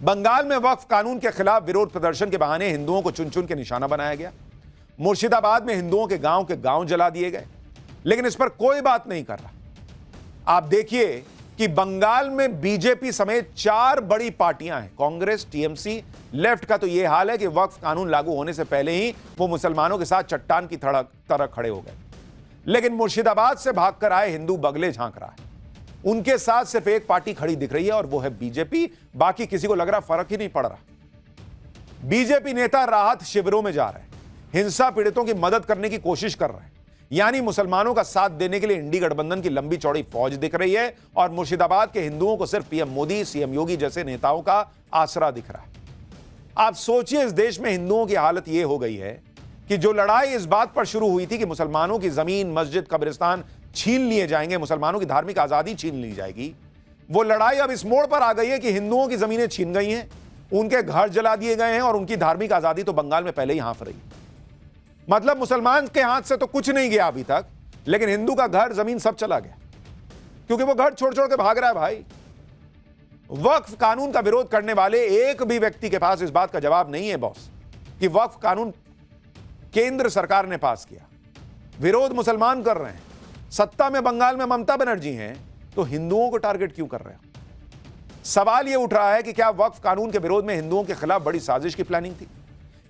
बंगाल में वक्फ कानून के खिलाफ विरोध प्रदर्शन के बहाने हिंदुओं को चुन चुन के निशाना बनाया गया। मुर्शिदाबाद में हिंदुओं के गांव जला दिए गए, लेकिन इस पर कोई बात नहीं कर रहा। आप देखिए कि बंगाल में बीजेपी समेत 4 बड़ी पार्टियां हैं, कांग्रेस, टीएमसी, लेफ्ट का तो यह हाल है कि वक्फ कानून लागू होने से पहले ही वो मुसलमानों के साथ चट्टान की तरह खड़े हो गए। लेकिन मुर्शिदाबाद से भागकर आए हिंदू बगले झांक रहा है। उनके साथ सिर्फ एक पार्टी खड़ी दिख रही है और वो है बीजेपी। बाकी किसी को लग रहा फर्क ही नहीं पड़ रहा। बीजेपी नेता राहत शिविरों में जा रहे हैं, हिंसा पीड़ितों की मदद करने की कोशिश कर रहे हैं, यानी मुसलमानों का साथ देने के लिए इंडी गठबंधन की लंबी चौड़ी फौज दिख रही है और मुर्शिदाबाद के हिंदुओं को सिर्फ पीएम मोदी, सीएम योगी जैसे नेताओं का आसरा दिख रहा है। आप सोचिए, इस देश में हिंदुओं की हालत यह हो गई है कि जो लड़ाई इस बात पर शुरू हुई थी कि मुसलमानों की जमीन, मस्जिद, कब्रिस्तान छीन लिए जाएंगे, मुसलमानों की धार्मिक आजादी छीन ली जाएगी, वो लड़ाई अब इस मोड़ पर आ गई है कि हिंदुओं की जमीनें छीन गई हैं, उनके घर जला दिए गए हैं और उनकी धार्मिक आजादी तो बंगाल में पहले ही हाँफ रही। मतलब मुसलमान के हाथ से तो कुछ नहीं गया अभी तक, लेकिन हिंदू का घर, जमीन सब चला गया, क्योंकि वो घर छोड़ छोड़ के भाग रहा है। भाई, वक्फ कानून का विरोध करने वाले एक भी व्यक्ति के पास इस बात का जवाब नहीं है बॉस कि वक्फ कानून केंद्र सरकार ने पास किया, विरोध मुसलमान कर रहे हैं, सत्ता में बंगाल में ममता बनर्जी हैं, तो हिंदुओं को टारगेट क्यों कर रहे हैं? सवाल यह उठ रहा है कि क्या वक्फ कानून के विरोध में हिंदुओं के खिलाफ बड़ी साजिश की प्लानिंग थी?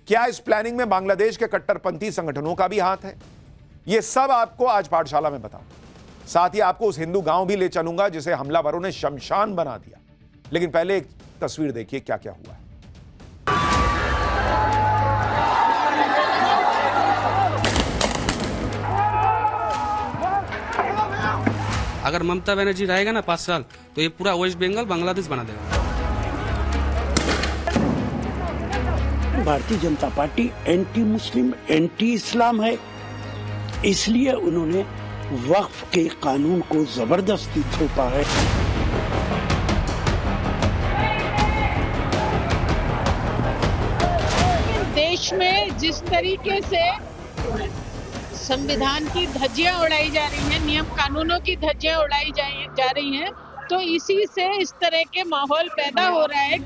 क्या इस प्लानिंग में बांग्लादेश के कट्टरपंथी संगठनों का भी हाथ है? यह सब आपको आज पाठशाला में बताऊं। साथ ही आपको उस हिंदू गांव भी ले चलूंगा जिसे हमलावरों ने शमशान बना दिया। लेकिन पहले एक तस्वीर देखिए क्या क्या हुआ है। अगर ममता बनर्जी रहेगा ना 5 साल, तो ये पूरा वेस्ट बंगाल बांग्लादेश बना देगा। Bharatiya Janata party anti Muslim, anti इस्लाम है, इसलिए उन्होंने वक्फ के कानून को जबरदस्ती थोपा है। देश में जिस तरीके से संविधान की धज्जियां उड़ाई जा रही हैं, नियम कानूनों की धज्जियां उड़ाई जा रही हैं, तो इसी से इस तरह के माहौल पैदा हो रहा है।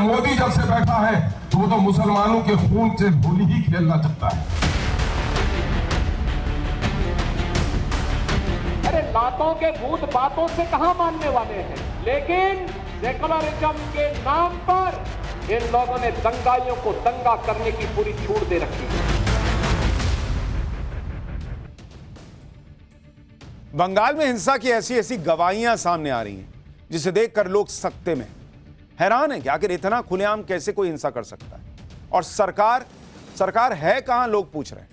मोदी जब से बैठा है तो वो तो मुसलमानों के खून से होली ही खेलना चाहता है। अरे लातों के भूत बातों से कहां मानने वाले हैं, लेकिन सेकुलरिज्म के नाम पर इन लोगों ने दंगाइयों को दंगा करने की पूरी छूट दे रखी है। बंगाल में हिंसा की ऐसी ऐसी गवाहियां सामने आ रही हैं जिसे देखकर लोग सकते में हैरान है कि आखिर इतना खुलेआम कैसे कोई हिंसा कर सकता है। और सरकार है कहां, लोग पूछ रहे हैं।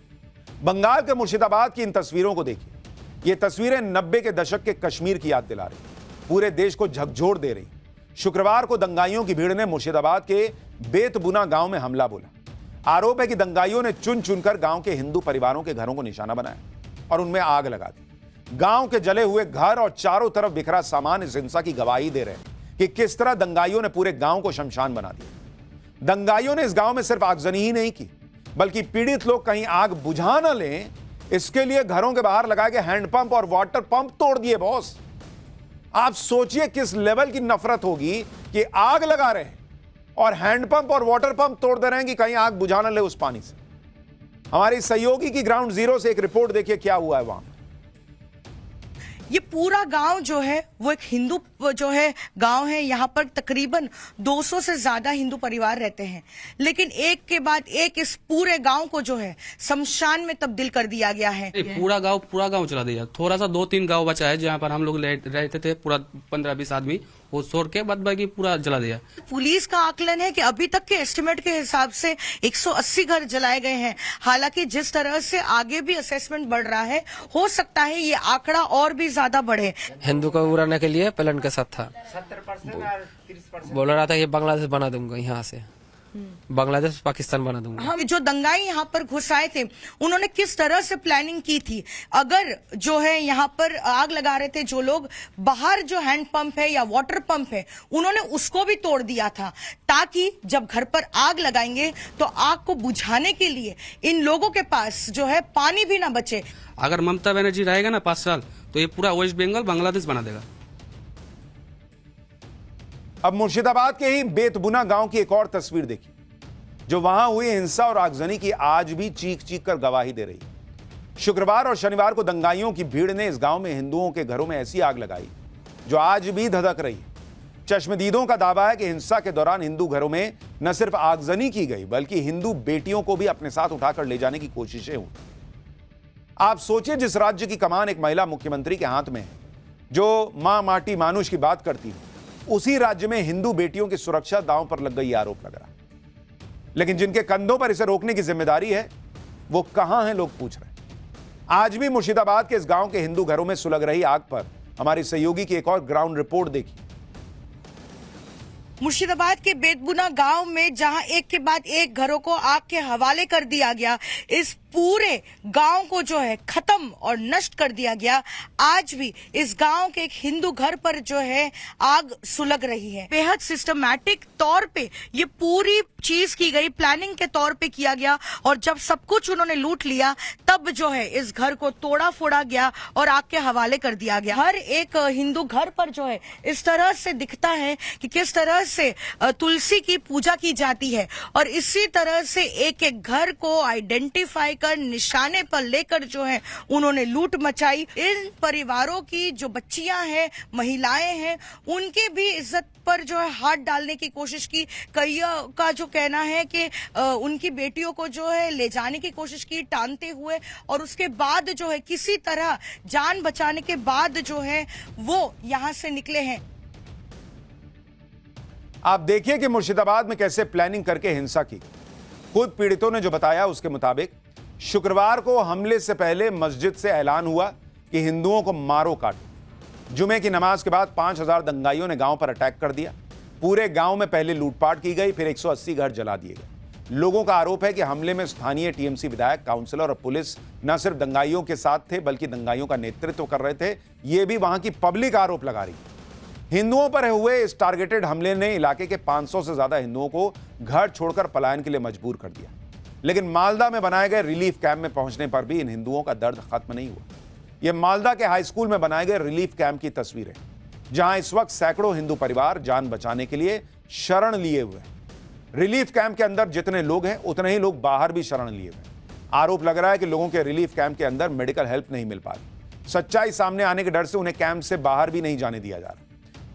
बंगाल के मुर्शिदाबाद की इन तस्वीरों को देखिए। ये तस्वीरें 90 के दशक के कश्मीर की याद दिला रही, पूरे देश को झकझोर दे रही। शुक्रवार को दंगाइयों की भीड़ ने मुर्शिदाबाद के बेतबुना गांव में हमला बोला। आरोप है कि दंगाइयों ने चुन चुनकर गांव के हिंदू परिवारों के घरों को निशाना बनाया और उनमें आग लगा दी। गांव के जले हुए घर और चारों तरफ बिखरा सामान इस हिंसा की गवाही दे रहे हैं कि किस तरह दंगाइयों ने पूरे गांव को शमशान बना दिया। दंगाइयों ने इस गांव में सिर्फ आगजनी ही नहीं की, बल्कि पीड़ित लोग कहीं आग बुझा न लें, इसके लिए घरों के बाहर लगाए गए हैंडपंप और वाटर पंप तोड़ दिए। बॉस, आप सोचिए किस लेवल की नफरत होगी कि आग लगा रहे हैं और हैंडपंप और वाटर पंप तोड़ दे रहे हैं कि कहीं आग बुझा न ले उस पानी से। हमारी सहयोगी की ग्राउंड जीरो से एक रिपोर्ट देखिए क्या हुआ है वहां। ये पूरा गांव जो है वो एक हिंदू जो है गांव है। यहाँ पर तकरीबन 200 से ज्यादा हिंदू परिवार रहते हैं, लेकिन एक के बाद एक इस पूरे गांव को जो है शमशान में तब्दील कर दिया गया है। पूरा गांव चला दिया। थोड़ा सा 2-3 गांव बचा है जहाँ पर हम लोग रहते थे, पूरा 15-20 आदमी, वो छोड़ के बाद बाकी पूरा जला दिया। पुलिस का आकलन है कि अभी तक के एस्टिमेट के हिसाब से 180 घर जलाए गए हैं। हालांकि जिस तरह से आगे भी असेसमेंट बढ़ रहा है, हो सकता है ये आंकड़ा और भी ज्यादा बढ़े। हिंदू को उड़ाने के लिए प्लान के साथ था, 70% बोल रहा था कि बांग्लादेश बना दूंगा, यहाँ से बांग्लादेश पाकिस्तान बना दूंगा। हम जो दंगाई यहाँ पर घुस आए थे, उन्होंने किस तरह से प्लानिंग की थी? अगर जो है यहाँ पर आग लगा रहे थे जो लोग, बाहर जो हैंड पंप है या वाटर पंप है, उन्होंने उसको भी तोड़ दिया था, ताकि जब घर पर आग लगाएंगे तो आग को बुझाने के लिए इन लोगों के पास जो है पानी भी ना बचे। अगर ममता बनर्जी रहेगा ना 5 साल, तो ये पूरा वेस्ट बंगाल बांग्लादेश बना देगा। अब मुर्शिदाबाद के ही बेतबुना गांव की एक और तस्वीर देखिए, जो वहां हुई हिंसा और आगजनी की आज भी चीख चीख कर गवाही दे रही है। शुक्रवार और शनिवार को दंगाइयों की भीड़ ने इस गांव में हिंदुओं के घरों में ऐसी आग लगाई जो आज भी धधक रही है। चश्मदीदों का दावा है कि हिंसा के दौरान हिंदू घरों में न सिर्फ आगजनी की गई बल्कि हिंदू बेटियों को भी अपने साथ उठाकर ले जाने की कोशिशें हुई। आप सोचिए, जिस राज्य की कमान एक महिला मुख्यमंत्री के हाथ में है, जो मां माटी मानुष की बात करती है, उसी राज्य में हिंदू बेटियों की सुरक्षा दांव पर लग गई आरोप लग रहा। लेकिन जिनके कंधों पर इसे रोकने की जिम्मेदारी है, वो कहां हैं, लोग पूछ रहे हैं। आज भी मुर्शिदाबाद के इस गांव के हिंदू घरों में सुलग रही आग पर हमारी सहयोगी की एक और ग्राउंड रिपोर्ट देखी। मुर्शिदाबाद के बेतबुना गांव में जहां एक के बाद एक घरों को आग के हवाले कर दिया गया, इस पूरे गांव को जो है खत्म और नष्ट कर दिया गया। आज भी इस गांव के एक हिंदू घर पर जो है आग सुलग रही है। बेहद सिस्टमैटिक तौर पे ये पूरी चीज की गई, प्लानिंग के तौर पे किया गया, और जब सब कुछ उन्होंने लूट लिया तब जो है इस घर को तोड़ा फोड़ा गया और आग के हवाले कर दिया गया। हर एक हिंदू घर पर जो है इस तरह से दिखता है कि किस तरह से तुलसी की पूजा की जाती है, और इसी तरह से एक एक घर को आइडेंटिफाई कर निशाने पर लेकर जो है उन्होंने लूट मचाई। इन परिवारों की जो बच्चियां हैं, महिलाएं हैं, उनके भी इज्जत पर जो है हाथ डालने की कोशिश की। कई का जो कहना है कि उनकी बेटियों को जो है ले जाने की कोशिश की टानते हुए, और उसके बाद जो है किसी तरह जान बचाने के बाद जो है वो यहां से निकले हैं। आप देखिए कि मुर्शिदाबाद में कैसे प्लानिंग करके हिंसा की। खुद पीड़ितों ने जो बताया उसके मुताबिक शुक्रवार को हमले से पहले मस्जिद से ऐलान हुआ कि हिंदुओं को मारो काटो। जुमे की नमाज के बाद 5000 दंगाइयों ने गांव पर अटैक कर दिया। पूरे गांव में पहले लूटपाट की गई, फिर 180 घर जला दिए गए। लोगों का आरोप है कि हमले में स्थानीय टीएमसी विधायक, काउंसलर और पुलिस न सिर्फ दंगाइयों के साथ थे बल्कि दंगाइयों का नेतृत्व कर रहे थे। ये भी वहां की पब्लिक आरोप लगा रही है। हिंदुओं पर हुए इस टारगेटेड हमले ने इलाके के 500 से ज्यादा हिंदुओं को घर छोड़कर पलायन के लिए मजबूर कर दिया। लेकिन मालदा में बनाए गए रिलीफ कैंप में पहुंचने पर भी इन हिंदुओं का दर्द खत्म नहीं हुआ। यह मालदा के हाई स्कूल में बनाए गए रिलीफ कैंप की तस्वीरें, जहां इस वक्त सैकड़ों हिंदू परिवार जान बचाने के लिए शरण लिए हुए हैं। रिलीफ कैंप के अंदर जितने लोग हैं उतने ही लोग बाहर भी शरण लिए हुए हैं। आरोप लग रहा है कि लोगों के रिलीफ कैंप के अंदर मेडिकल हेल्प नहीं मिल पा रही। सच्चाई सामने आने के डर से उन्हें कैंप से बाहर भी नहीं जाने दिया जा रहा।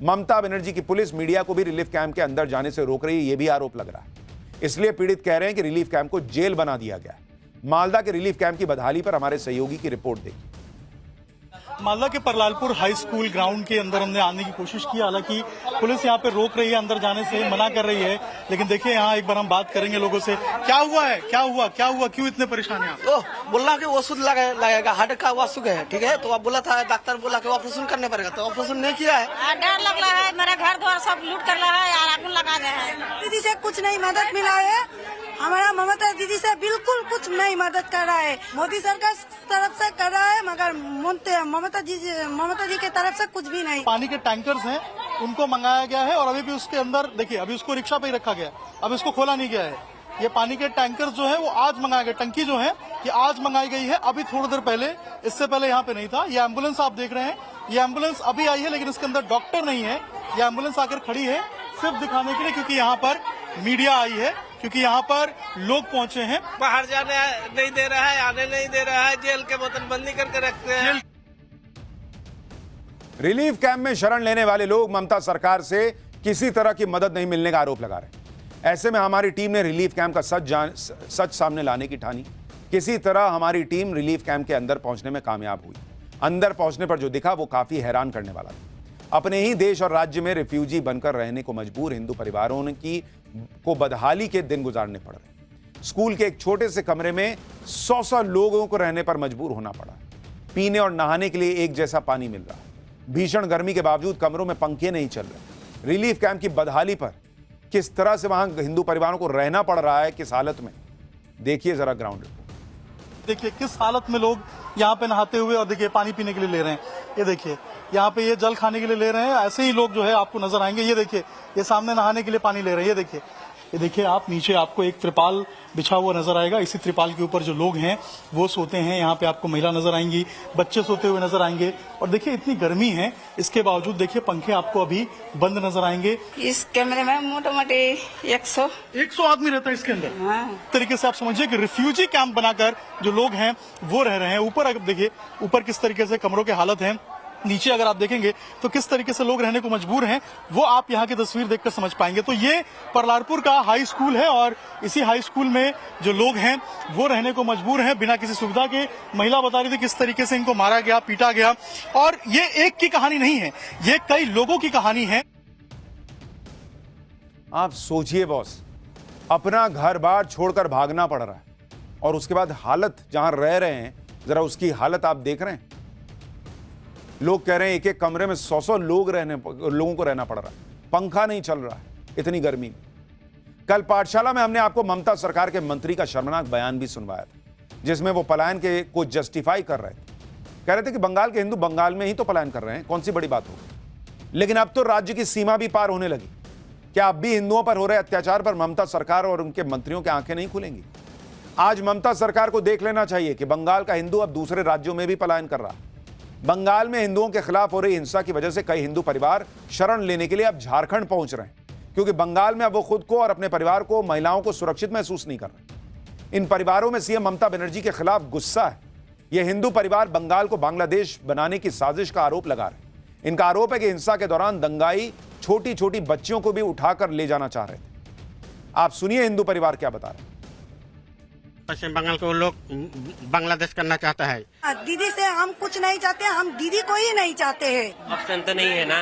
ममता बनर्जी की पुलिस मीडिया को भी रिलीफ कैंप के अंदर जाने से रोक रही है, यह भी आरोप लग रहा है। इसलिए पीड़ित कह रहे हैं कि रिलीफ कैंप को जेल बना दिया गया है। मालदा के रिलीफ कैंप की बदहाली पर हमारे सहयोगी की रिपोर्ट देखिए। मालदा के परलालपुर हाई स्कूल ग्राउंड के अंदर हमने आने की कोशिश की, हालांकि पुलिस यहाँ पे रोक रही है, अंदर जाने से मना कर रही है। लेकिन देखिए यहाँ एक बार हम बात करेंगे लोगों से, क्या हुआ है, क्या हुआ, क्या हुआ, क्यों इतने परेशान हैं? बोला कि ओषध लगेगा, हार्ट का वासुक है, ठीक है। तो अब बोला था, डॉक्टर बोला कि ऑपरेशन करने पड़ेगा, तो ऑपरेशन नहीं किया है। डर लग रहा है, मेरा घर द्वार सब लूट कर रहा है, आग लगा गया है। दीदी से कुछ नहीं मदद मिला है, हमारा ममता दीदी से बिल्कुल कुछ नहीं मदद कर रहा है। मोदी सरकार तरफ से कर रहा है, मगर ममता जी के तरफ से कुछ भी नहीं। पानी के टैंकर्स हैं, उनको मंगाया गया है, और अभी भी उसके अंदर देखिए, अभी उसको रिक्शा पे ही रखा गया, अब इसको खोला नहीं गया है। ये पानी के टैंकर्स जो है वो आज मंगाए गए, टंकी जो है ये आज मंगाई गई है, अभी थोड़ी देर पहले, इससे पहले यहाँ पे नहीं था। ये एम्बुलेंस आप देख रहे हैं, ये एम्बुलेंस अभी आई है, लेकिन इसके अंदर डॉक्टर नहीं है। ये एम्बुलेंस आकर खड़ी है सिर्फ दिखाने के लिए, क्योंकि यहाँ पर मीडिया आई है, क्योंकि यहाँ पर लोग पहुंचे हैं। बाहर जाने नहीं दे रहा है, आने नहीं दे रहा है, जेल के बोतल बंदी करके रखते हैं। रिलीफ कैंप में शरण लेने वाले लोग ममता सरकार से किसी तरह की मदद नहीं मिलने का आरोप लगा रहे हैं। ऐसे में हमारी टीम ने रिलीफ कैंप का सच सामने लाने की ठानी। किसी तरह हमारी टीम रिलीफ कैंप के अंदर पहुंचने में कामयाब हुई। अंदर पहुंचने पर जो दिखा वो काफी हैरान करने वाला था। अपने ही देश और राज्य में रिफ्यूजी बनकर रहने को मजबूर हिंदू परिवारों को बदहाली के दिन गुजारने पड़ रहे। स्कूल के एक छोटे से कमरे में 100 लोगों को रहने पर मजबूर होना पड़ा। पीने और नहाने के लिए एक जैसा पानी मिल रहा है। भीषण गर्मी के बावजूद कमरों में पंखे नहीं चल रहे। रिलीफ कैंप की बदहाली पर किस तरह से वहां हिंदू परिवारों को रहना पड़ रहा है, किस हालत में, देखिए जरा ग्राउंड रिपोर्ट। देखिए किस हालत में लोग यहाँ पे नहाते हुए, और देखिए पानी पीने के लिए ले रहे हैं। ये देखिए यहाँ पे ये जल खाने के लिए ले रहे हैं। ऐसे ही लोग जो है आपको नजर आएंगे। ये देखिए ये सामने नहाने के लिए पानी ले रहे हैं। ये देखिए ये देखिए आप, नीचे आपको एक त्रिपाल बिछा हुआ नजर आएगा। इसी त्रिपाल के ऊपर जो लोग हैं वो सोते हैं। यहाँ पे आपको महिला नजर आएंगी, बच्चे सोते हुए नजर आएंगे। और देखिए इतनी गर्मी है, इसके बावजूद देखिए पंखे आपको अभी बंद नजर आएंगे। इस कमरे में मोटामोटी 100 आदमी रहता है इसके अंदर। तरीके से आप समझिए कि रिफ्यूजी कैंप बनाकर जो लोग हैं वो रह रहे हैं। ऊपर अगर देखिए ऊपर किस तरीके से कमरों की हालत है, नीचे अगर आप देखेंगे तो किस तरीके से लोग रहने को मजबूर हैं, वो आप यहाँ की तस्वीर देखकर समझ पाएंगे। तो ये परलारपुर का हाई स्कूल है और इसी हाई स्कूल में जो लोग हैं वो रहने को मजबूर हैं बिना किसी सुविधा के। महिला बता रही थी किस तरीके से इनको मारा गया, पीटा गया। और ये एक की कहानी नहीं है, ये कई लोगों की कहानी है। आप सोचिए बॉस, अपना घर बार छोड़कर भागना पड़ रहा है और उसके बाद हालत जहां रह रहे हैं, जरा उसकी हालत आप देख रहे हैं। लोग कह रहे हैं एक एक कमरे में 100 लोगों को रहना पड़ रहा है, पंखा नहीं चल रहा है इतनी गर्मी में। कल पाठशाला में हमने आपको ममता सरकार के मंत्री का शर्मनाक बयान भी सुनवाया था, जिसमें वो पलायन के को जस्टिफाई कर रहे थे। कह रहे थे कि बंगाल के हिंदू बंगाल में ही तो पलायन कर रहे हैं, कौन सी बड़ी बात होगी। लेकिन अब तो राज्य की सीमा भी पार होने लगी। क्या अब भी हिंदुओं पर हो रहे अत्याचार पर ममता सरकार और उनके मंत्रियों की आंखें नहीं खुलेंगी? आज ममता सरकार को देख लेना चाहिए कि बंगाल का हिंदू अब दूसरे राज्यों में भी पलायन कर रहा है। बंगाल में हिंदुओं के खिलाफ हो रही हिंसा की वजह से कई हिंदू परिवार शरण लेने के लिए अब झारखंड पहुंच रहे हैं, क्योंकि बंगाल में अब वो खुद को और अपने परिवार को, महिलाओं को सुरक्षित महसूस नहीं कर रहे। इन परिवारों में सीएम ममता बनर्जी के खिलाफ गुस्सा है। ये हिंदू परिवार बंगाल को बांग्लादेश बनाने की साजिश का आरोप लगा रहे हैं। इनका आरोप है कि हिंसा के दौरान दंगाई छोटी छोटी बच्चियों को भी उठाकर ले जाना चाह रहे थे। आप सुनिए हिंदू परिवार क्या बता रहे हैं। पश्चिम बंगाल को लोग बांग्लादेश करना चाहता है। दीदी से हम कुछ नहीं चाहते, हम दीदी को ही नहीं चाहते हैं। ऑप्शन तो नहीं है ना,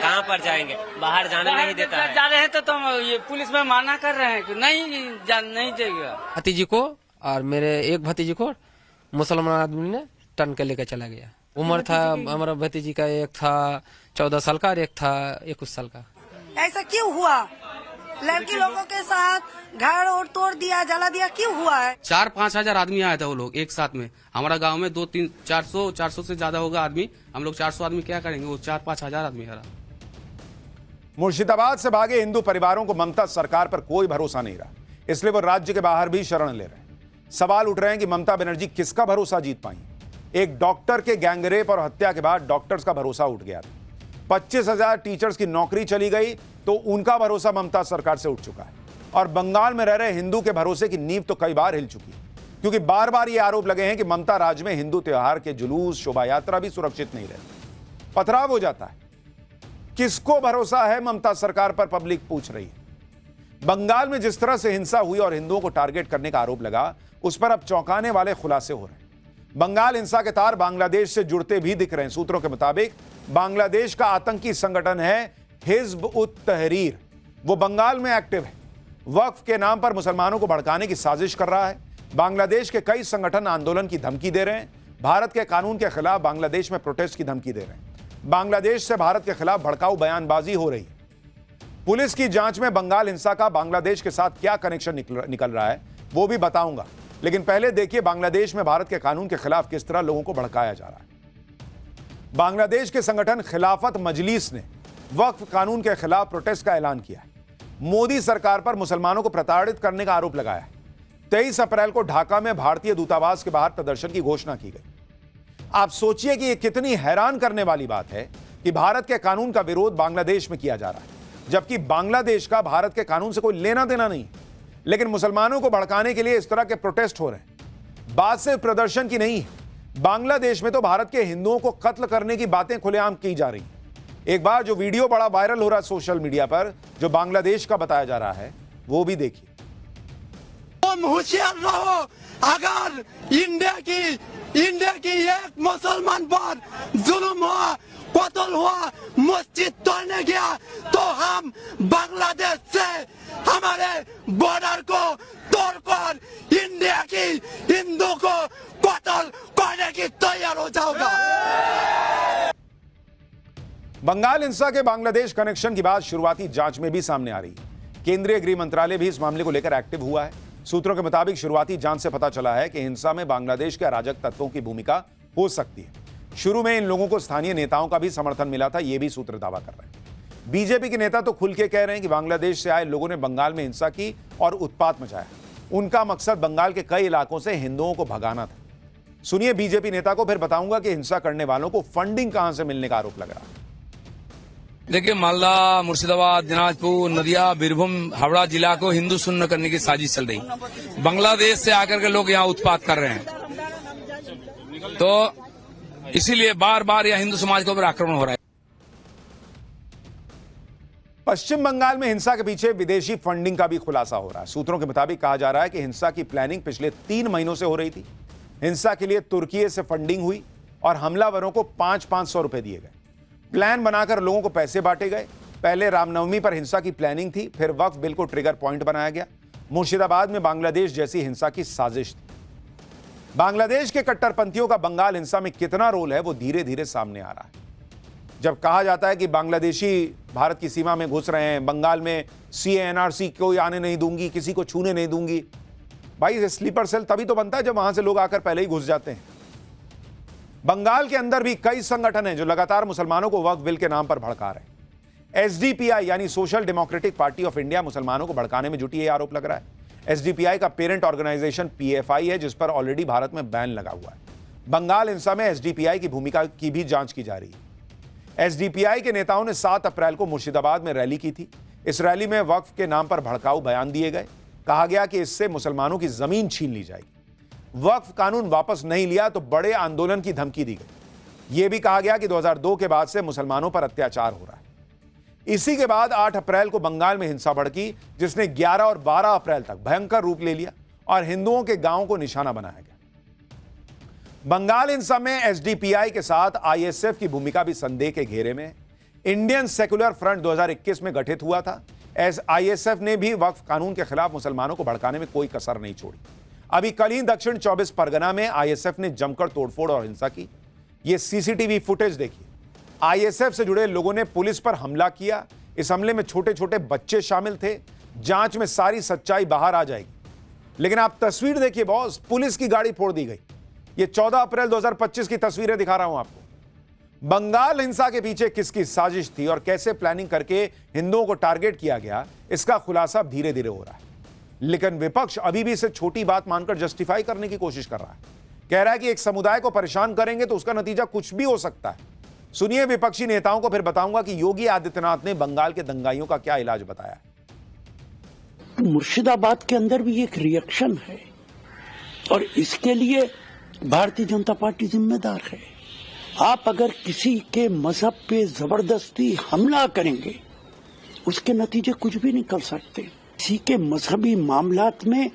कहाँ पर जाएंगे, बाहर जाने नहीं देता है। जा रहे हैं तो ये पुलिस में माना कर रहे हैं कि नहीं जाएगा। भतीजी को और मेरे एक भतीजी को मुसलमान आदमी ने टन के लेकर चला गया। उम्र था हमारा भतीजी का, एक था 14 साल का और एक था 21 साल का। ऐसा क्यों हुआ? लड़की लोगों के साथ घर और तोड़ दिया, जला दिया, क्यों हुआ है? 4-5 हजार आदमी आया था वो लोग एक साथ में। हमारा गांव में 200-400 से ज्यादा होगा आदमी। हम लोग 400 आदमी क्या करेंगे, वो 4-5 हजार आदमी है। मुर्शिदाबाद से भागे हिंदू परिवारों को ममता सरकार पर कोई भरोसा नहीं रहा, इसलिए वो राज्य के बाहर भी शरण ले रहे हैं। सवाल उठ रहे हैं कि ममता बनर्जी किसका भरोसा जीत पाई। एक डॉक्टर के गैंगरेप और हत्या के बाद डॉक्टर्स का भरोसा उठ गया था। 25,000 टीचर्स की नौकरी चली गई तो उनका भरोसा ममता सरकार से उठ चुका है। और बंगाल में रह रहे हिंदू के भरोसे की नींव तो कई बार हिल चुकी है, क्योंकि बार बार ये आरोप लगे हैं कि ममता राज में हिंदू त्योहार के जुलूस, शोभा यात्रा भी सुरक्षित नहीं रहती। पथराव हो जाता है। किसको भरोसा है ममता सरकार पर, पब्लिक पूछ रही है। बंगाल में जिस तरह से हिंसा हुई और हिंदुओं को टारगेट करने का आरोप लगा, उस पर अब चौंकाने वाले खुलासे हो रहे हैं। बंगाल हिंसा के तार बांग्लादेश से जुड़ते भी दिख रहे हैं। सूत्रों के मुताबिक बांग्लादेश का आतंकी संगठन है हिज़्ब उत तहरीर, वो बंगाल में एक्टिव है। वक्फ के नाम पर मुसलमानों को भड़काने की साजिश कर रहा है। बांग्लादेश के कई संगठन आंदोलन की धमकी दे रहे हैं। भारत के कानून के खिलाफ बांग्लादेश में प्रोटेस्ट की धमकी दे रहे हैं। बांग्लादेश से भारत के खिलाफ भड़काऊ बयानबाजी हो रही है। पुलिस की जांच में बंगाल हिंसा का बांग्लादेश के साथ क्या कनेक्शन निकल रहा है वो भी बताऊंगा, लेकिन पहले देखिए बांग्लादेश में भारत के कानून के खिलाफ किस तरह लोगों को भड़काया जा रहा है। बांग्लादेश के संगठन खिलाफत मजलिस ने वक्फ कानून के खिलाफ प्रोटेस्ट का ऐलान किया है। मोदी सरकार पर मुसलमानों को प्रताड़ित करने का आरोप लगाया है। 23 अप्रैल को ढाका में भारतीय दूतावास के बाहर प्रदर्शन की घोषणा की गई। आप सोचिए कि यह कितनी हैरान करने वाली बात है कि भारत के कानून का विरोध बांग्लादेश में किया जा रहा है, जबकि बांग्लादेश का भारत के कानून से कोई लेना देना नहीं, लेकिन मुसलमानों को भड़काने के लिए इस तरह के प्रोटेस्ट हो रहे हैं। बात सिर्फ प्रदर्शन की नहीं है, बांग्लादेश में तो भारत के हिंदुओं को कत्ल करने की बातें खुलेआम की जा रही। एक बार जो वीडियो बड़ा वायरल हो रहा है सोशल मीडिया पर, जो बांग्लादेश का बताया जा रहा है, वो भी देखिए। तुम होशियार रहो, अगर इंडिया की एक मुसलमान पर जुल्म हुआ, कत्ल हुआ, मस्जिद तोड़ने गया, तो हम बांग्लादेश से हमारे बॉर्डर को तोड़कर इंडिया की हिंदू को कत्ल करने की तैयार हो जाओगा। बंगाल हिंसा के बांग्लादेश कनेक्शन की बात शुरुआती जांच में भी सामने आ रही है। केंद्रीय गृह मंत्रालय भी इस मामले को लेकर एक्टिव हुआ है। सूत्रों के मुताबिक शुरुआती जांच से पता चला है कि हिंसा में बांग्लादेश के अराजक तत्वों की भूमिका हो सकती है। शुरू में इन लोगों को स्थानीय नेताओं का भी समर्थन मिला था, यह भी सूत्र दावा कर रहे हैं। बीजेपी के नेता तो खुल के कह रहे हैं कि बांग्लादेश से आए लोगों ने बंगाल में हिंसा की और उत्पात मचाया। उनका मकसद बंगाल के कई इलाकों से हिंदुओं को भगाना था। सुनिए बीजेपी नेता को, फिर बताऊंगा कि हिंसा करने वालों को फंडिंग कहां से मिलने का आरोप लग रहा है। देखिए, मालदा, मुर्शिदाबाद, दिनाजपुर, नदिया, बीरभूम, हावड़ा जिला को हिंदू शून्य करने की साजिश चल रही। बांग्लादेश से आकर के लोग यहाँ उत्पात कर रहे हैं, तो इसीलिए बार बार यह हिंदू समाज के ऊपर आक्रमण हो रहा है। पश्चिम बंगाल में हिंसा के पीछे विदेशी फंडिंग का भी खुलासा हो रहा है। सूत्रों के मुताबिक कहा जा रहा है कि हिंसा की प्लानिंग पिछले 3 महीनों से हो रही थी। हिंसा के लिए तुर्की से फंडिंग हुई और हमलावरों को 500-500 रुपए दिए गए। प्लान बनाकर लोगों को पैसे बांटे गए। पहले रामनवमी पर हिंसा की प्लानिंग थी, फिर वक्फ बिल को ट्रिगर पॉइंट बनाया गया। मुर्शिदाबाद में बांग्लादेश जैसी हिंसा की साजिश थी। बांग्लादेश के कट्टरपंथियों का बंगाल हिंसा में कितना रोल है वो धीरे धीरे सामने आ रहा है। जब कहा जाता है कि बांग्लादेशी भारत की सीमा में घुस रहे हैं, बंगाल में CA-NRC कोई आने नहीं दूंगी, किसी को छूने नहीं दूंगी, भाई स्लीपर सेल तभी तो बनता है जब वहां से लोग आकर पहले ही घुस जाते हैं। बंगाल के अंदर भी कई संगठन हैं जो लगातार मुसलमानों को वक्फ बिल के नाम पर भड़का रहे हैं। SDPI यानी social democratic party of India मुसलमानों को भड़काने में जुटी, यह आरोप लग रहा है। SDPI का पेरेंट ऑर्गेनाइजेशन PFI है, जिस पर ऑलरेडी भारत में बैन लगा हुआ है। बंगाल हिंसा में SDPI की भूमिका की भी जांच की जा रही है। SDPI के नेताओं ने 7 अप्रैल को मुर्शिदाबाद में रैली की थी। इस रैली में वक्फ के नाम पर भड़काऊ बयान दिए गए। कहा गया कि इससे मुसलमानों की जमीन छीन ली जाएगी। वक्फ कानून वापस नहीं लिया तो बड़े आंदोलन की धमकी दी गई। यह भी कहा गया कि 2002 के बाद से मुसलमानों पर अत्याचार हो रहा है। इसी के बाद 8 अप्रैल को बंगाल में हिंसा भड़की, जिसने 11 और 12 अप्रैल तक भयंकर रूप ले लिया और हिंदुओं के गांवों को निशाना बनाया गया। बंगाल हिंसा में SDPI के साथ ISF की भूमिका भी संदेह के घेरे में। इंडियन सेकुलर फ्रंट 2021 में गठित हुआ था। ISF ने भी वक्फ कानून के खिलाफ मुसलमानों को भड़काने में कोई कसर नहीं छोड़ी। अभी कल ही दक्षिण 24 परगना में ISF ने जमकर तोड़फोड़ और हिंसा की। यह CCTV फुटेज देखिए। ISF से जुड़े लोगों ने पुलिस पर हमला किया। इस हमले में छोटे छोटे बच्चे शामिल थे। जांच में सारी सच्चाई बाहर आ जाएगी। लेकिन आप तस्वीर देखिए बॉस, पुलिस की गाड़ी फोड़ दी गई। ये 14 अप्रैल 2025 की तस्वीरें दिखा रहा हूं आपको। बंगाल हिंसा के पीछे किसकी साजिश थी और कैसे प्लानिंग करके हिंदुओं को टारगेट किया गया, इसका खुलासा धीरे धीरे हो रहा है। लेकिन विपक्ष अभी भी इसे छोटी बात मानकर जस्टिफाई करने की कोशिश कर रहा है। कह रहा है कि एक समुदाय को परेशान करेंगे तो उसका नतीजा कुछ भी हो सकता है। सुनिए विपक्षी नेताओं को, फिर बताऊंगा कि योगी आदित्यनाथ ने बंगाल के दंगाइयों का क्या इलाज बताया। मुर्शिदाबाद के अंदर भी एक रिएक्शन है और इसके लिए भारतीय जनता पार्टी जिम्मेदार है। आप अगर किसी के मजहब पे जबरदस्ती हमला करेंगे, उसके नतीजे कुछ भी निकल सकते। किसी के मजहबी मामलात में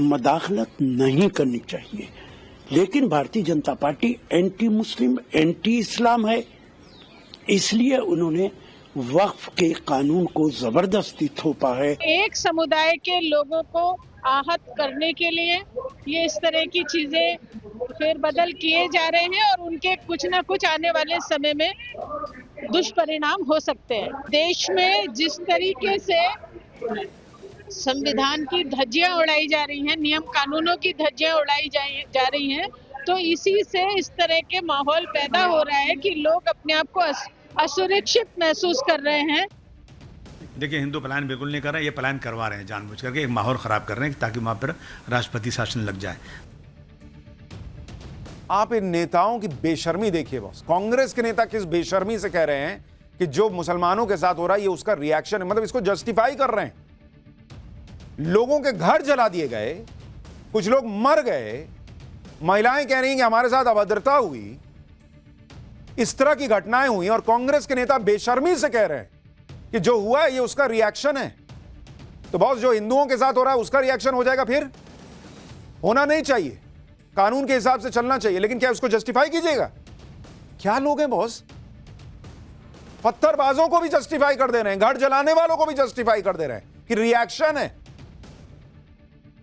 मदाखलत नहीं करनी चाहिए, लेकिन Bharatiya Janata party anti Muslim, anti इस्लाम है, इसलिए उन्होंने वक्फ के कानून को जबरदस्ती थोपा है। एक समुदाय के लोगों को आहत करने के लिए ये इस तरह की चीजें फेर बदल किए जा रहे हैं और उनके कुछ ना कुछ आने वाले समय में दुष्परिणाम हो सकते हैं। देश में जिस तरीके से संविधान की धज्जियां उड़ाई जा रही हैं, नियम कानूनों की धज्जियां उड़ाई जा रही हैं, तो इसी से इस तरह के माहौल पैदा हो रहा है कि लोग अपने आप को असुरक्षित महसूस कर रहे हैं। देखिए, हिंदू प्लान बिल्कुल नहीं कर रहे हैं, ये प्लान करवा रहे हैं जानबूझ करके, एक माहौल खराब कर रहे हैं ताकि वहां पर राष्ट्रपति शासन लग जाए। आप इन नेताओं की बेशर्मी देखिए बॉस। कांग्रेस के नेता किस बेशर्मी से कह रहे हैं कि जो मुसलमानों के साथ हो रहा है ये उसका रिएक्शन है, मतलब इसको जस्टिफाई कर रहे हैं। लोगों के घर जला दिए गए, कुछ लोग मर गए, महिलाएं कह रही हैं कि हमारे साथ अभद्रता हुई, इस तरह की घटनाएं हुई और कांग्रेस के नेता बेशर्मी से कह रहे हैं कि जो हुआ है ये उसका रिएक्शन है। तो बॉस, जो हिंदुओं के साथ हो रहा है उसका रिएक्शन हो जाएगा, फिर होना नहीं चाहिए, कानून के हिसाब से चलना चाहिए, लेकिन क्या उसको जस्टिफाई कीजिएगा? क्या लोग हैं बॉस, पत्थरबाजों को भी जस्टिफाई कर दे रहे हैं, घर जलाने वालों को भी जस्टिफाई कर दे रहे हैं कि रिएक्शन है।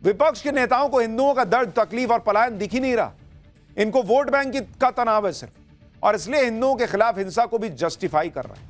विपक्ष के नेताओं को हिंदुओं का दर्द, तकलीफ और पलायन दिख ही नहीं रहा। इनको वोट बैंक का तनाव है सिर्फ, और इसलिए हिंदुओं के खिलाफ हिंसा को भी जस्टिफाई कर रहे हैं।